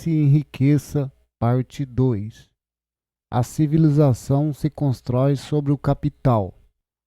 se enriqueça, parte 2. A civilização se constrói sobre o capital.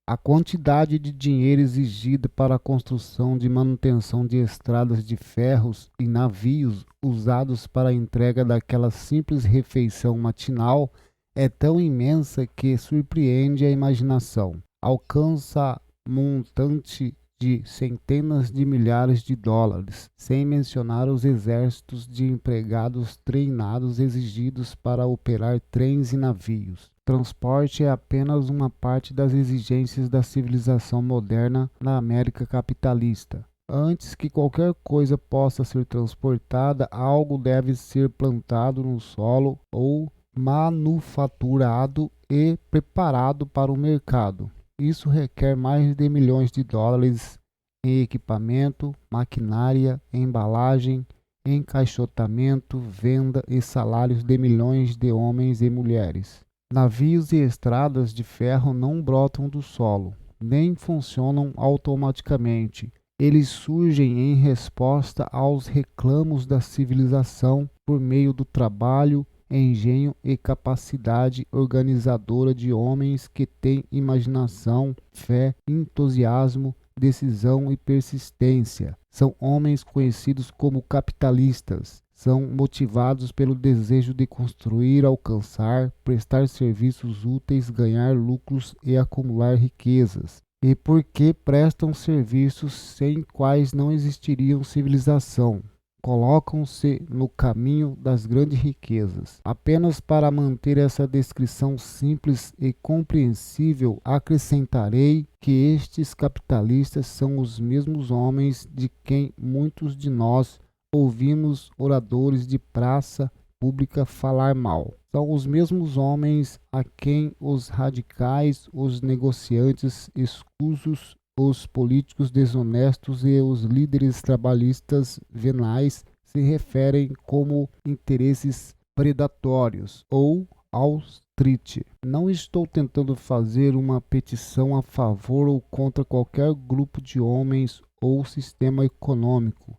A quantidade de dinheiro exigida para a construção e manutenção de estradas de ferros e navios usados para a entrega daquela simples refeição matinal é tão imensa que surpreende a imaginação. Alcança montante de centenas de milhares de dólares, sem mencionar os exércitos de empregados treinados exigidos para operar trens e navios. Transporte é apenas uma parte das exigências da civilização moderna na América capitalista. Antes que qualquer coisa possa ser transportada, algo deve ser plantado no solo ou manufaturado e preparado para o mercado. Isso requer mais de milhões de dólares em equipamento, maquinária, embalagem, encaixotamento, venda e salários de milhões de homens e mulheres. Navios e estradas de ferro não brotam do solo, nem funcionam automaticamente. Eles surgem em resposta aos reclamos da civilização por meio do trabalho, engenho e capacidade organizadora de homens que têm imaginação, fé, entusiasmo, decisão e persistência. São homens conhecidos como capitalistas. São motivados pelo desejo de construir, alcançar, prestar serviços úteis, ganhar lucros e acumular riquezas. E porque prestam serviços sem quais não existiriam civilização. Colocam-se no caminho das grandes riquezas. Apenas para manter essa descrição simples e compreensível, acrescentarei que estes capitalistas são os mesmos homens de quem muitos de nós ouvimos oradores de praça pública falar mal. São os mesmos homens a quem os radicais, os negociantes escusos, os políticos desonestos e os líderes trabalhistas venais se referem como interesses predatórios ou austerity. Não estou tentando fazer uma petição a favor ou contra qualquer grupo de homens ou sistema econômico.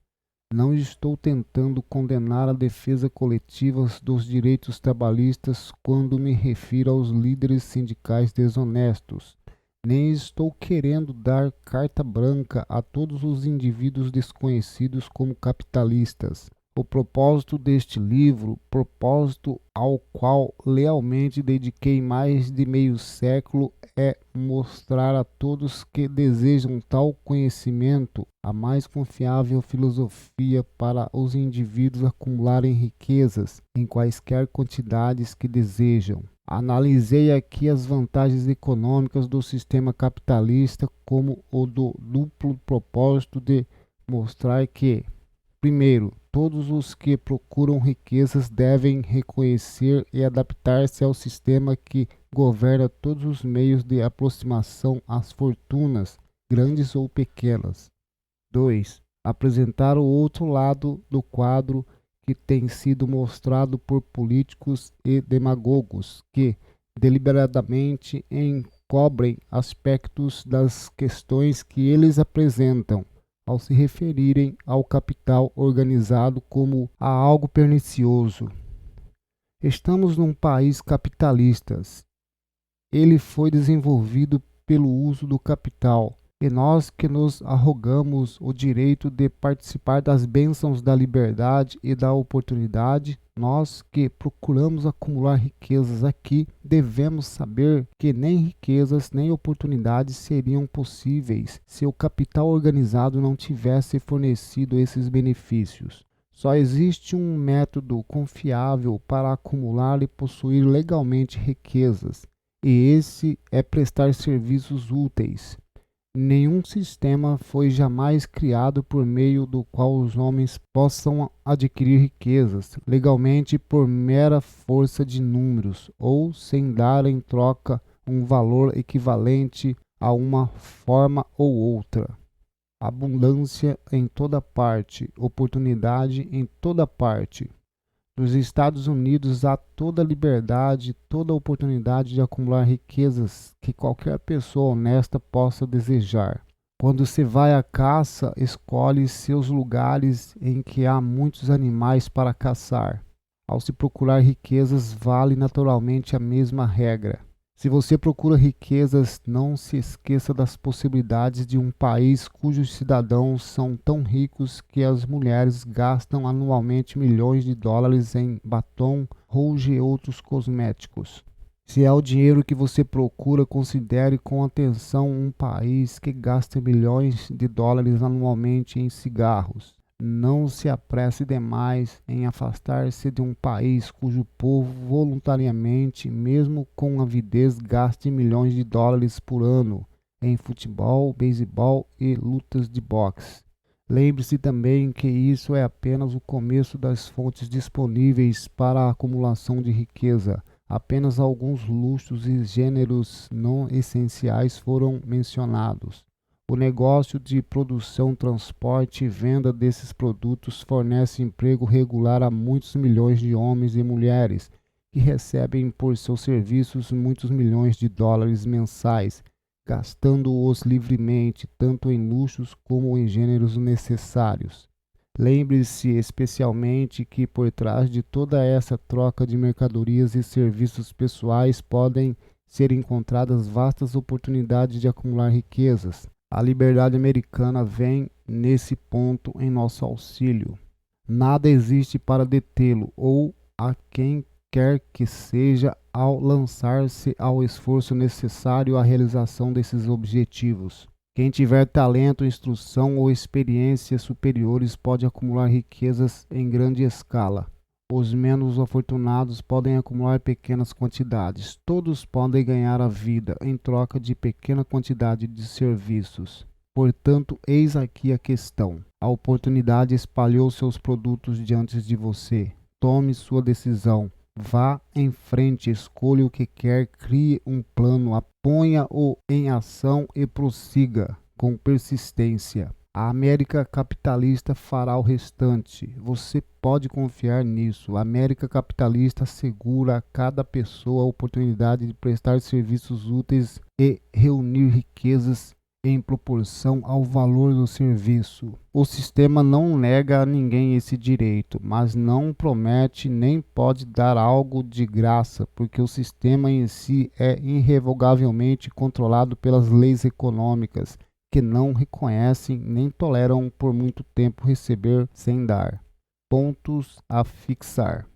Não estou tentando condenar a defesa coletiva dos direitos trabalhistas quando me refiro aos líderes sindicais desonestos. Nem estou querendo dar carta branca a todos os indivíduos desconhecidos como capitalistas. O propósito deste livro, propósito ao qual lealmente dediquei mais de meio século, é mostrar a todos que desejam tal conhecimento a mais confiável filosofia para os indivíduos acumularem riquezas em quaisquer quantidades que desejam. Analisei aqui as vantagens econômicas do sistema capitalista como o do duplo propósito de mostrar que, primeiro, todos os que procuram riquezas devem reconhecer e adaptar-se ao sistema que governa todos os meios de aproximação às fortunas, grandes ou pequenas. 2. Apresentar o outro lado do quadro que tem sido mostrado por políticos e demagogos que deliberadamente encobrem aspectos das questões que eles apresentam ao se referirem ao capital organizado como a algo pernicioso. Estamos num país capitalista. Ele foi desenvolvido pelo uso do capital. E nós que nos arrogamos o direito de participar das bênçãos da liberdade e da oportunidade, nós que procuramos acumular riquezas aqui, devemos saber que nem riquezas nem oportunidades seriam possíveis se o capital organizado não tivesse fornecido esses benefícios. Só existe um método confiável para acumular e possuir legalmente riquezas, e esse é prestar serviços úteis. Nenhum sistema foi jamais criado por meio do qual os homens possam adquirir riquezas legalmente por mera força de números ou sem dar em troca um valor equivalente a uma forma ou outra. Abundância em toda parte, oportunidade em toda parte. Nos Estados Unidos há toda a liberdade, toda a oportunidade de acumular riquezas que qualquer pessoa honesta possa desejar. Quando você vai à caça, escolhe seus lugares em que há muitos animais para caçar. Ao se procurar riquezas, vale naturalmente a mesma regra. Se você procura riquezas, não se esqueça das possibilidades de um país cujos cidadãos são tão ricos que as mulheres gastam anualmente milhões de dólares em batom, rouge e outros cosméticos. Se é o dinheiro que você procura, considere com atenção um país que gasta milhões de dólares anualmente em cigarros. Não se apresse demais em afastar-se de um país cujo povo voluntariamente, mesmo com avidez, gaste milhões de dólares por ano em futebol, beisebol e lutas de boxe. Lembre-se também que isso é apenas o começo das fontes disponíveis para a acumulação de riqueza. Apenas alguns luxos e gêneros não essenciais foram mencionados. O negócio de produção, transporte e venda desses produtos fornece emprego regular a muitos milhões de homens e mulheres que recebem por seus serviços muitos milhões de dólares mensais, gastando-os livremente, tanto em luxos como em gêneros necessários. Lembre-se especialmente que por trás de toda essa troca de mercadorias e serviços pessoais podem ser encontradas vastas oportunidades de acumular riquezas. A liberdade americana vem nesse ponto em nosso auxílio. Nada existe para detê-lo ou a quem quer que seja ao lançar-se ao esforço necessário à realização desses objetivos. Quem tiver talento, instrução ou experiências superiores pode acumular riquezas em grande escala. Os menos afortunados podem acumular pequenas quantidades. Todos podem ganhar a vida em troca de pequena quantidade de serviços. Portanto, eis aqui a questão. A oportunidade espalhou seus produtos diante de você. Tome sua decisão. Vá em frente, escolha o que quer, crie um plano, ponha-o em ação e prossiga com persistência. A América capitalista fará o restante. Você pode confiar nisso. A América capitalista assegura a cada pessoa a oportunidade de prestar serviços úteis e reunir riquezas em proporção ao valor do serviço. O sistema não nega a ninguém esse direito, mas não promete nem pode dar algo de graça, porque o sistema em si é irrevogavelmente controlado pelas leis econômicas, que não reconhecem nem toleram por muito tempo receber sem dar. Pontos a fixar.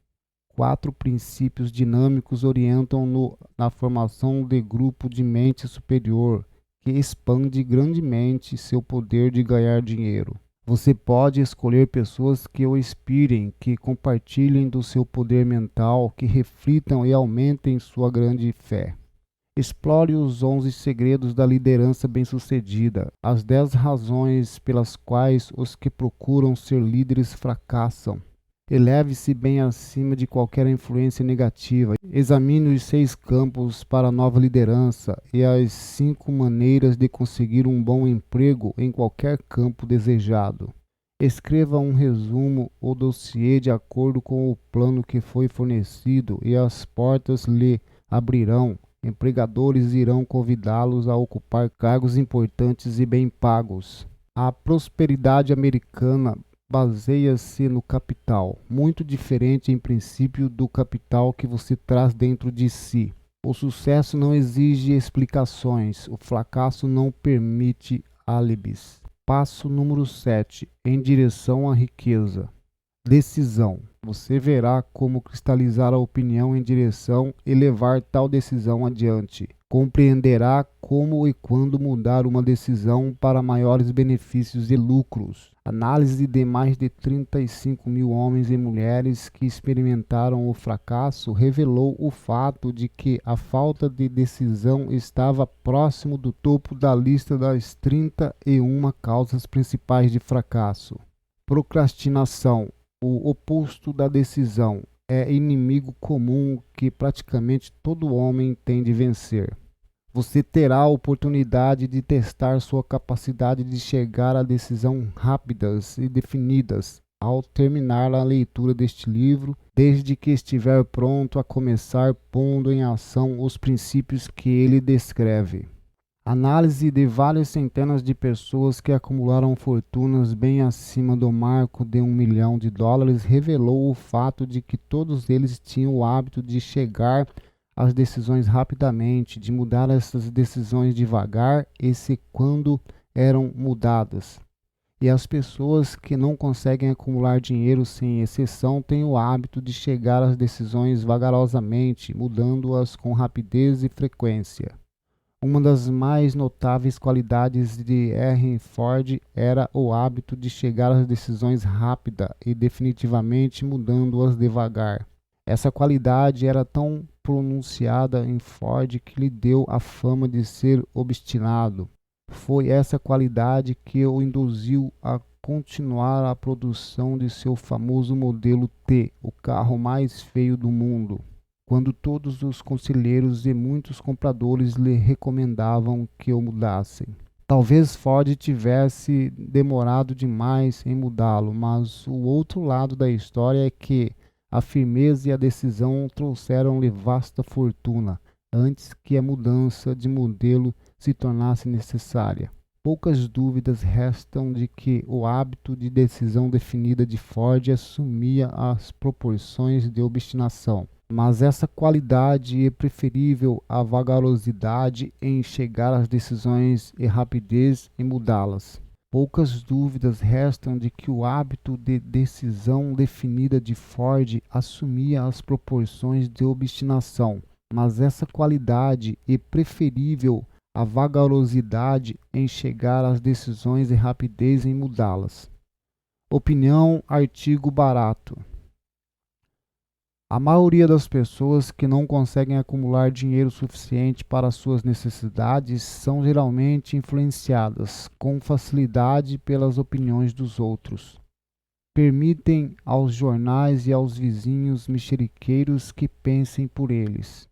4 princípios dinâmicos orientam-no na formação de grupo de mente superior, que expande grandemente seu poder de ganhar dinheiro. Você pode escolher pessoas que o inspirem, que compartilhem do seu poder mental, que reflitam e aumentem sua grande fé. Explore os 11 segredos da liderança bem-sucedida, as 10 razões pelas quais os que procuram ser líderes fracassam. Eleve-se bem acima de qualquer influência negativa. Examine os 6 campos para a nova liderança e as 5 maneiras de conseguir um bom emprego em qualquer campo desejado. Escreva um resumo ou dossiê de acordo com o plano que foi fornecido e as portas lhe abrirão. Empregadores irão convidá-los a ocupar cargos importantes e bem pagos. A prosperidade americana baseia-se no capital, muito diferente em princípio do capital que você traz dentro de si. O sucesso não exige explicações, o fracasso não permite álibis. Passo número 7. Em direção à riqueza. Decisão. Você verá como cristalizar a opinião em direção e levar tal decisão adiante. Compreenderá como e quando mudar uma decisão para maiores benefícios e lucros. Análise de mais de 35 mil homens e mulheres que experimentaram o fracasso revelou o fato de que a falta de decisão estava próximo do topo da lista das 31 causas principais de fracasso. Procrastinação. O oposto da decisão é inimigo comum que praticamente todo homem tem de vencer. Você terá a oportunidade de testar sua capacidade de chegar a decisões rápidas e definidas ao terminar a leitura deste livro, desde que estiver pronto a começar pondo em ação os princípios que ele descreve. Análise de várias centenas de pessoas que acumularam fortunas bem acima do marco de US$ 1 milhão revelou o fato de que todos eles tinham o hábito de chegar às decisões rapidamente, de mudar essas decisões devagar e se quando eram mudadas. E as pessoas que não conseguem acumular dinheiro sem exceção têm o hábito de chegar às decisões vagarosamente, mudando-as com rapidez e frequência. Uma das mais notáveis qualidades de Henry Ford era o hábito de chegar às decisões rápida e definitivamente mudando-as devagar. Essa qualidade era tão pronunciada em Ford que lhe deu a fama de ser obstinado. Foi essa qualidade que o induziu a continuar a produção de seu famoso modelo T, o carro mais feio do mundo, quando todos os conselheiros e muitos compradores lhe recomendavam que o mudassem. Talvez Ford tivesse demorado demais em mudá-lo, mas o outro lado da história é que a firmeza e a decisão trouxeram-lhe vasta fortuna, antes que a mudança de modelo se tornasse necessária. Poucas dúvidas restam de que o hábito de decisão definida de Ford assumia as proporções de obstinação. Mas essa qualidade é preferível à vagarosidade em chegar às decisões e rapidez em mudá-las. Poucas dúvidas restam de que o hábito de decisão definida de Ford assumia as proporções de obstinação, mas essa qualidade é preferível à vagarosidade em chegar às decisões e rapidez em mudá-las. Opinião, artigo barato. A maioria das pessoas que não conseguem acumular dinheiro suficiente para suas necessidades são geralmente influenciadas com facilidade pelas opiniões dos outros. Permitem aos jornais e aos vizinhos mexeriqueiros que pensem por eles.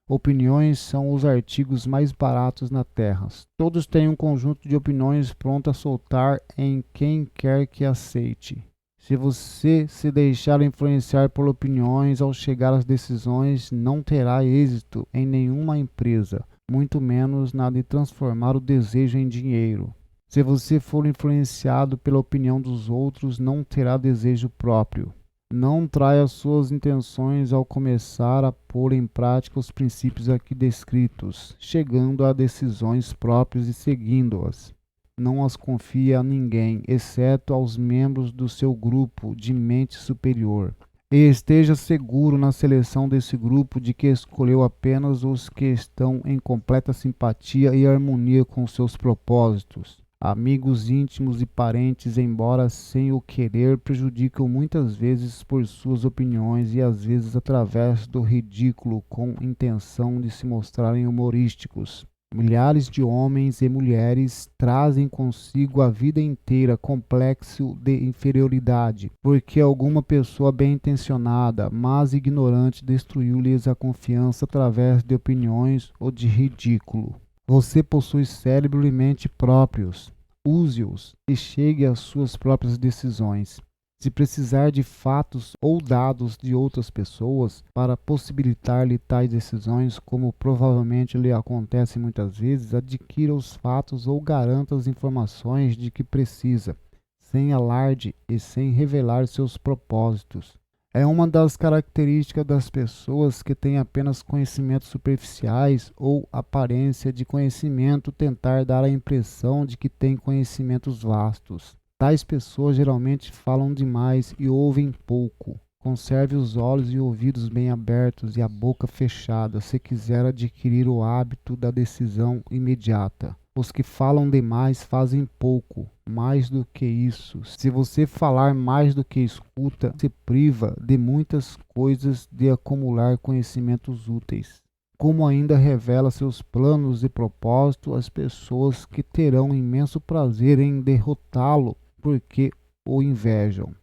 Opiniões são os artigos mais baratos na terra. Todos têm um conjunto de opiniões pronto a soltar em quem quer que aceite. Se você se deixar influenciar por opiniões ao chegar às decisões, não terá êxito em nenhuma empresa, muito menos na de transformar o desejo em dinheiro. Se você for influenciado pela opinião dos outros, não terá desejo próprio. Não traia suas intenções ao começar a pôr em prática os princípios aqui descritos, chegando a decisões próprias e seguindo-as. Não as confie a ninguém, exceto aos membros do seu grupo de mente superior. E esteja seguro na seleção desse grupo de que escolheu apenas os que estão em completa simpatia e harmonia com seus propósitos. Amigos íntimos e parentes, embora sem o querer, prejudicam muitas vezes por suas opiniões e às vezes através do ridículo com intenção de se mostrarem humorísticos. Milhares de homens e mulheres trazem consigo a vida inteira complexo de inferioridade, porque alguma pessoa bem-intencionada, mas ignorante, destruiu-lhes a confiança através de opiniões ou de ridículo. Você possui cérebro e mente próprios. Use-os e chegue às suas próprias decisões. Se precisar de fatos ou dados de outras pessoas para possibilitar-lhe tais decisões, como provavelmente lhe acontece muitas vezes, adquira os fatos ou garanta as informações de que precisa, sem alarde e sem revelar seus propósitos. É uma das características das pessoas que têm apenas conhecimentos superficiais ou aparência de conhecimento tentar dar a impressão de que têm conhecimentos vastos. Tais pessoas geralmente falam demais e ouvem pouco. Conserve os olhos e ouvidos bem abertos e a boca fechada se quiser adquirir o hábito da decisão imediata. Os que falam demais fazem pouco, mais do que isso. Se você falar mais do que escuta, se priva de muitas coisas de acumular conhecimentos úteis. Como ainda revela seus planos e propósitos às pessoas que terão imenso prazer em derrotá-lo porque o invejam.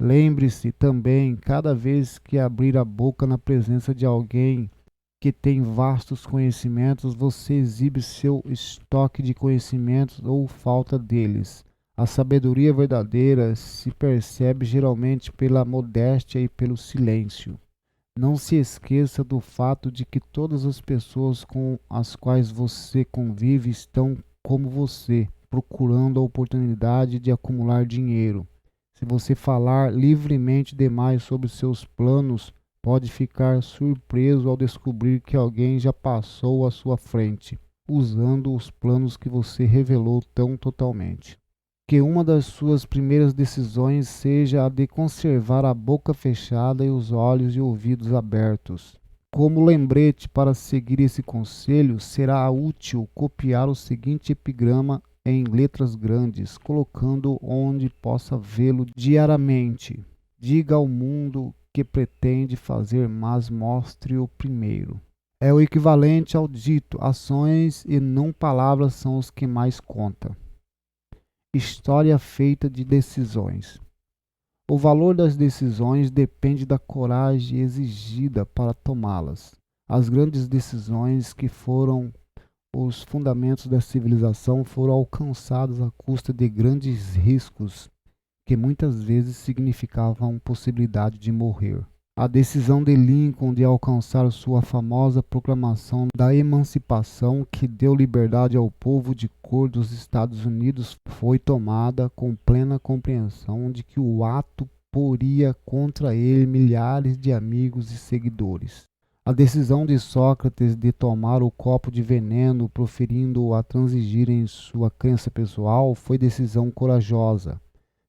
Lembre-se também, cada vez que abrir a boca na presença de alguém que tem vastos conhecimentos, você exibe seu estoque de conhecimentos ou falta deles. A sabedoria verdadeira se percebe geralmente pela modéstia e pelo silêncio. Não se esqueça do fato de que todas as pessoas com as quais você convive estão como você, procurando a oportunidade de acumular dinheiro. Se você falar livremente demais sobre seus planos, pode ficar surpreso ao descobrir que alguém já passou à sua frente, usando os planos que você revelou tão totalmente. Que uma das suas primeiras decisões seja a de conservar a boca fechada e os olhos e ouvidos abertos. Como lembrete para seguir esse conselho, será útil copiar o seguinte epigrama em letras grandes, colocando onde possa vê-lo diariamente. Diga ao mundo que pretende fazer, mas mostre-o primeiro. É o equivalente ao dito: ações e não palavras são os que mais contam. História feita de decisões. O valor das decisões depende da coragem exigida para tomá-las. As grandes decisões que foram os fundamentos da civilização foram alcançadas à custa de grandes riscos que muitas vezes significavam possibilidade de morrer. A decisão de Lincoln de alcançar sua famosa proclamação da emancipação, que deu liberdade ao povo de cor dos Estados Unidos, foi tomada com plena compreensão de que o ato poria contra ele milhares de amigos e seguidores. A decisão de Sócrates de tomar o copo de veneno, proferindo-o a transigir em sua crença pessoal, foi decisão corajosa.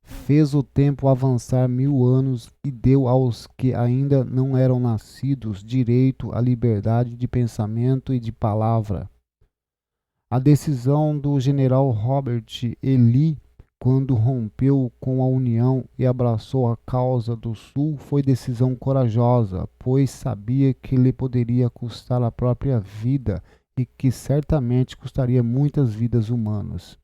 Fez o tempo avançar 1000 anos e deu aos que ainda não eram nascidos direito à liberdade de pensamento e de palavra. A decisão do general Robert E. Lee, quando rompeu com a União e abraçou a causa do Sul, foi decisão corajosa, pois sabia que lhe poderia custar a própria vida e que certamente custaria muitas vidas humanas.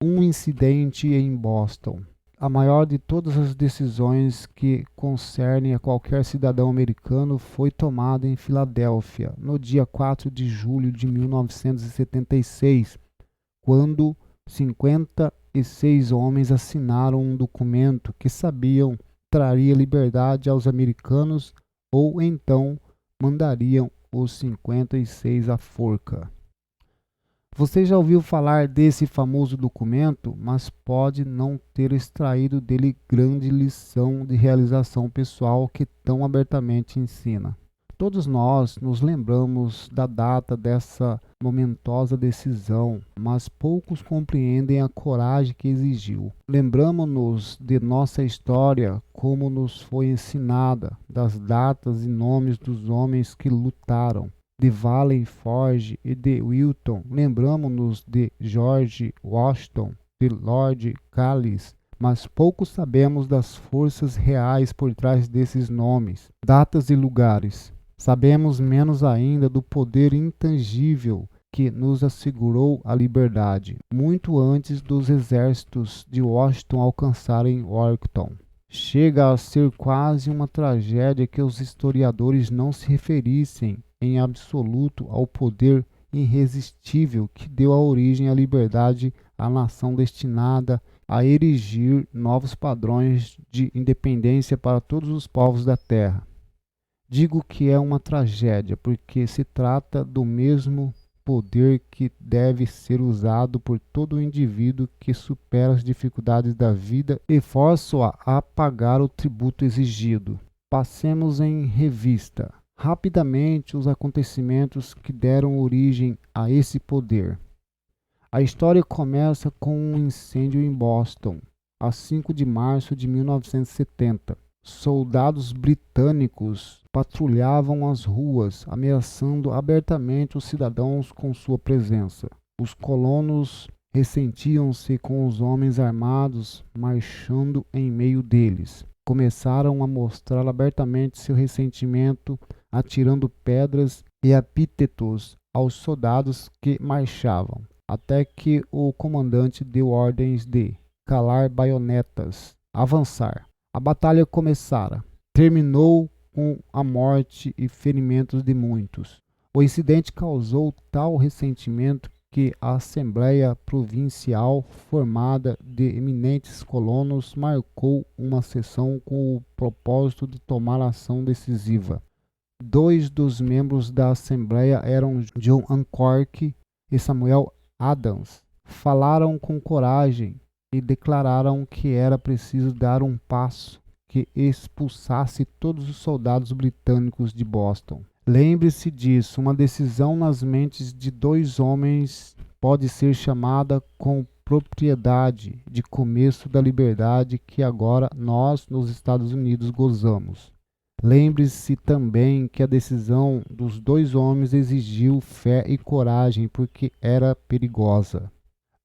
Um incidente em Boston. A maior de todas as decisões que concernem a qualquer cidadão americano foi tomada em Filadélfia, no dia 4 de julho de 1976, quando 56 homens assinaram um documento que sabiam traria liberdade aos americanos ou então mandariam os 56 à forca. Você já ouviu falar desse famoso documento, mas pode não ter extraído dele grande lição de realização pessoal que tão abertamente ensina. Todos nós nos lembramos da data dessa momentosa decisão, mas poucos compreendem a coragem que exigiu. Lembramos-nos de nossa história como nos foi ensinada, das datas e nomes dos homens que lutaram. De Valley Forge e de Wilton, lembramos-nos de George Washington, de Lord Callis, mas pouco sabemos das forças reais por trás desses nomes, datas e lugares. Sabemos menos ainda do poder intangível que nos assegurou a liberdade, muito antes dos exércitos de Washington alcançarem Washington. Chega a ser quase uma tragédia que os historiadores não se referissem em absoluto ao poder irresistível que deu a origem à liberdade à nação destinada a erigir novos padrões de independência para todos os povos da terra. Digo que é uma tragédia porque se trata do mesmo poder que deve ser usado por todo indivíduo que supera as dificuldades da vida e força-o a pagar o tributo exigido. Passemos em revista rapidamente os acontecimentos que deram origem a esse poder. A história começa com um incêndio em Boston, a 5 de março de 1970. Soldados britânicos patrulhavam as ruas, ameaçando abertamente os cidadãos com sua presença. Os colonos ressentiam-se com os homens armados marchando em meio deles. Começaram a mostrar abertamente seu ressentimento, atirando pedras e epítetos aos soldados que marchavam, até que o comandante deu ordens de calar baionetas, avançar. A batalha começara. Terminou com a morte e ferimentos de muitos. O incidente causou tal ressentimento que a Assembleia Provincial, formada de eminentes colonos, marcou uma sessão com o propósito de tomar ação decisiva. Dois dos membros da Assembleia eram John Hancock e Samuel Adams. Falaram com coragem e declararam que era preciso dar um passo que expulsasse todos os soldados britânicos de Boston. Lembre-se disso, uma decisão nas mentes de dois homens pode ser chamada com propriedade de começo da liberdade que agora nós, nos Estados Unidos, gozamos. Lembre-se também que a decisão dos dois homens exigiu fé e coragem porque era perigosa.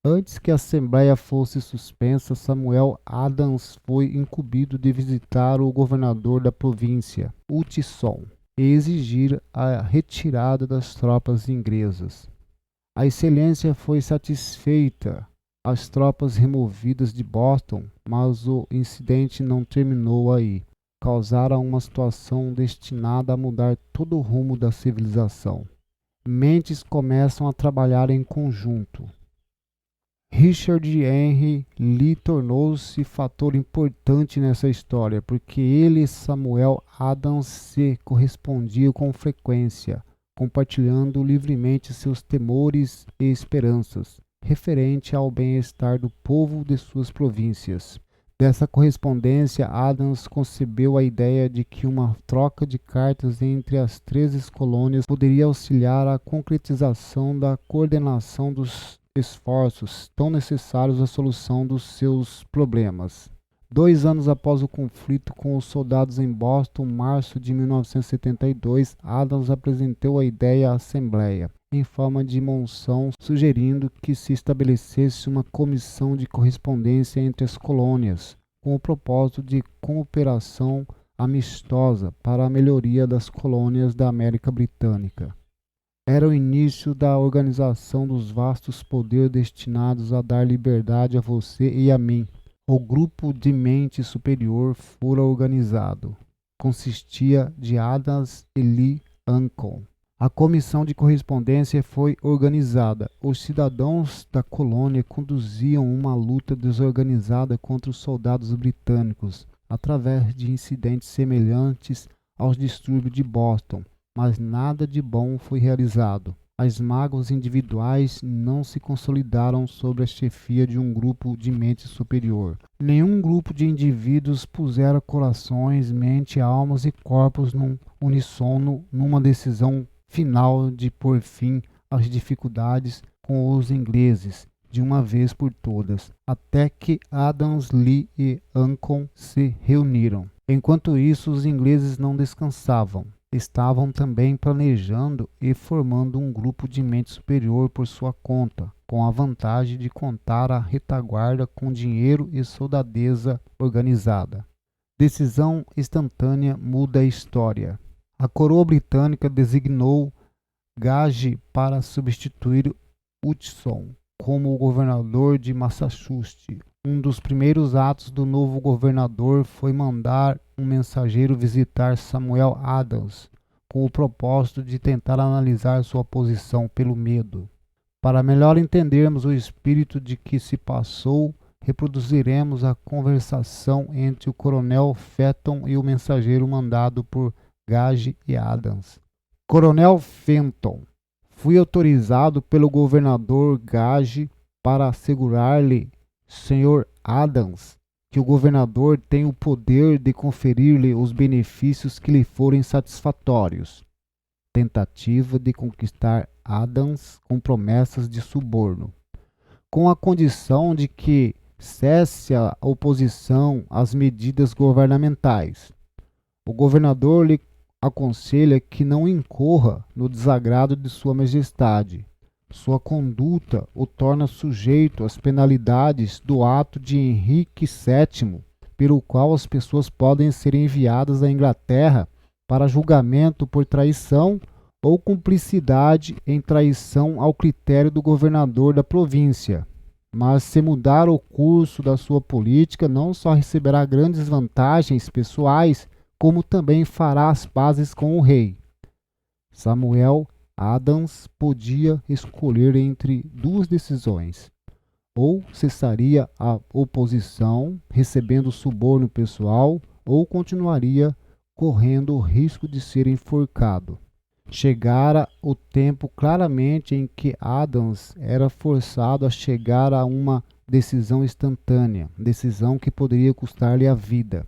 Antes que a Assembleia fosse suspensa, Samuel Adams foi incumbido de visitar o governador da província, Hutchinson, e exigir a retirada das tropas inglesas. A excelência foi satisfeita, as tropas removidas de Boston, mas o incidente não terminou aí. Causaram uma situação destinada a mudar todo o rumo da civilização. Mentes começam a trabalhar em conjunto. Richard Henry Lee tornou-se fator importante nessa história, porque ele e Samuel Adams se correspondiam com frequência, compartilhando livremente seus temores e esperanças, referente ao bem-estar do povo de suas províncias. Dessa correspondência, Adams concebeu a ideia de que uma troca de cartas entre as 13 colônias poderia auxiliar a concretização da coordenação dos esforços tão necessários à solução dos seus problemas. 2 anos após o conflito com os soldados em Boston, março de 1972, Adams apresentou a ideia à Assembleia, em forma de moção, sugerindo que se estabelecesse uma comissão de correspondência entre as colônias, com o propósito de cooperação amistosa para a melhoria das colônias da América Britânica. Era o início da organização dos vastos poderes destinados a dar liberdade a você e a mim. O grupo de mente superior fora organizado. Consistia de Adams e Lee Hancock. A comissão de correspondência foi organizada. Os cidadãos da colônia conduziam uma luta desorganizada contra os soldados britânicos, através de incidentes semelhantes aos distúrbios de Boston, mas nada de bom foi realizado. As mágoas individuais não se consolidaram sob a chefia de um grupo de mente superior. Nenhum grupo de indivíduos pusera corações, mente, almas e corpos num uníssono numa decisão final de pôr fim às dificuldades com os ingleses, de uma vez por todas, até que Adams, Lee e Hancock se reuniram. Enquanto isso, os ingleses não descansavam. Estavam também planejando e formando um grupo de mente superior por sua conta, com a vantagem de contar a retaguarda com dinheiro e soldadeza organizada. Decisão instantânea muda a história. A coroa britânica designou Gage para substituir Hutchinson como governador de Massachusetts. Um dos primeiros atos do novo governador foi mandar um mensageiro visitar Samuel Adams, com o propósito de tentar analisar sua posição pelo medo. Para melhor entendermos o espírito de que se passou, reproduziremos a conversação entre o coronel Fenton e o mensageiro mandado por Gage e Adams. Coronel Fenton, fui autorizado pelo governador Gage para assegurar-lhe, Sr. Adams, que o governador tem o poder de conferir-lhe os benefícios que lhe forem satisfatórios. Tentativa de conquistar Adams com promessas de suborno, com a condição de que cesse a oposição às medidas governamentais. O governador lhe aconselha que não incorra no desagrado de Sua Majestade. Sua conduta o torna sujeito às penalidades do ato de Henrique VII, pelo qual as pessoas podem ser enviadas à Inglaterra para julgamento por traição ou cumplicidade em traição ao critério do governador da província. Mas se mudar o curso da sua política, não só receberá grandes vantagens pessoais, como também fará as pazes com o rei. Samuel Adams podia escolher entre duas decisões. Ou cessaria a oposição, recebendo suborno pessoal, ou continuaria correndo o risco de ser enforcado. Chegara o tempo claramente em que Adams era forçado a chegar a uma decisão instantânea, decisão que poderia custar-lhe a vida.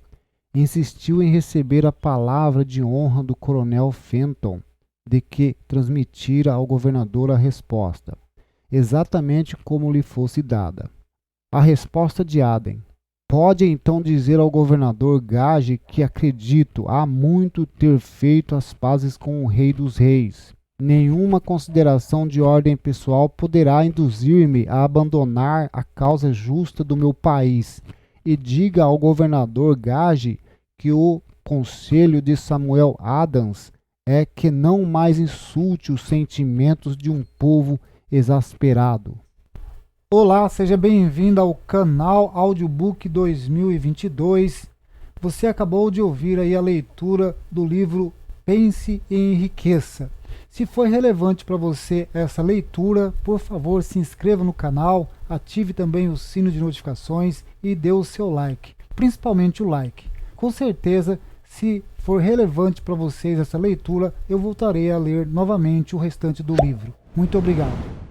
Insistiu em receber a palavra de honra do coronel Fenton, de que transmitira ao governador a resposta, exatamente como lhe fosse dada. A resposta de Adams: pode então dizer ao governador Gage que acredito há muito ter feito as pazes com o rei dos reis. Nenhuma consideração de ordem pessoal poderá induzir-me a abandonar a causa justa do meu país. E diga ao governador Gage que o conselho de Samuel Adams é que não mais insulte os sentimentos de um povo exasperado. Olá, seja bem-vindo ao canal Audiobook 2022. Você acabou de ouvir aí a leitura do livro Pense e Enriqueça. Se foi relevante para você essa leitura, por favor, se inscreva no canal, ative também o sino de notificações e dê o seu like, principalmente o like. Com certeza, se for relevante para vocês essa leitura, eu voltarei a ler novamente o restante do livro. Muito obrigado.